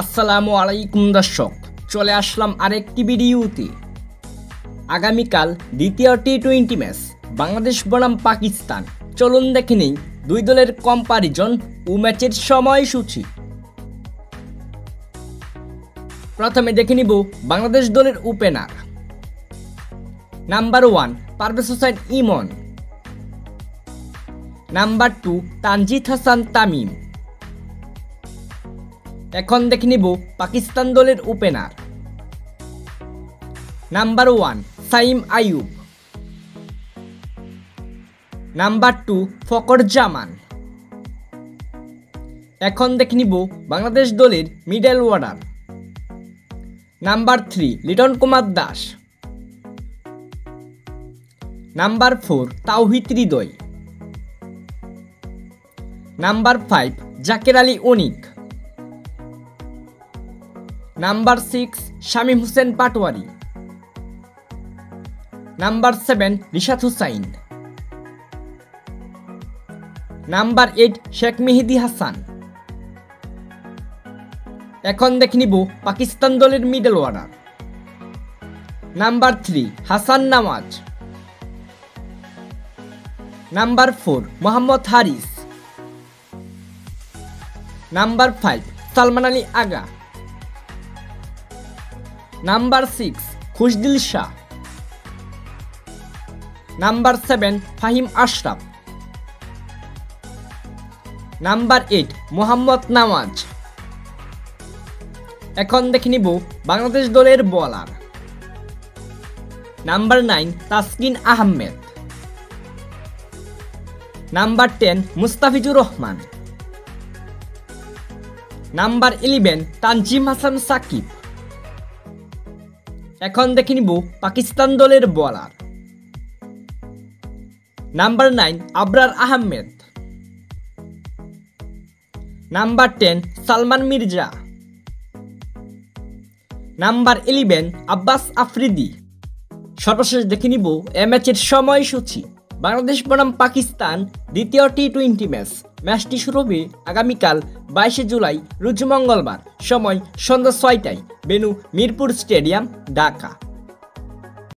আসসালামু আলাইকুম দর্শক, চলে আসলাম আরেকটি ভিডিওতে। আগামীকাল দ্বিতীয় টি-20 ম্যাচ বাংলাদেশ বনাম পাকিস্তান। চলুন দেখে নেই দুই দলের কম্পারিজন ও ম্যাচের সময়সূচি। প্রথমে দেখে নিব বাংলাদেশ দলের opener. Number 1 Parvez Hossain Emon. Number 2 Tanzid Hasan Tamim. এখন দেখে নিব পাকিস্তান দলের opener. Number 1 Saim Ayub. Number 2 Fakhar Zaman. এখন দেখে নিব বাংলাদেশ দলের middle order. Number 3 Liton Kumar Das. Number 4 Towhid Hridoy. Number 5 Jaker Ali Anik. Number 6 Shamim Hossain Patwari. Number 7 Rishad Hossain. Number 8 Sheikh Mehedi Hasan. এখন দেখে নিব পাকিস্তান দলের middle order. Number 3 Hasan Nawaz. Number 4 Mohammad Haris. Number 5 Salman Ali Agha. Number 6 Khushdil Shah. Number 7 Faheem Ashraf. Number 8 Mohammad Nawaz. এখন দেখে নিব বাংলাদেশ দলের bowler. Number 9 Taskin Ahmed. Number 10 Mustafizur Rahman. Number 11 Tanzim Hasan Sakib. এখন দেখে নিব পাকিস্তান দলের bowler. Number 9 Abrar Ahmed. Number 10 Salman Mirza. Number 11 Abbas Afridi. সর্বশেষ দেখে নিব এ ম্যাচের সময়সূচি। বাংলাদেশ বনাম পাকিস্তান দ্বিতীয় টি-20 ম্যাচটি শুরু হবে আগামীকাল 22 জুলাই রোজ মঙ্গলবার, সময় সন্ধ্যা 6টায়, ভেন্যু মিরপুর স্টেডিয়াম, ঢাকা।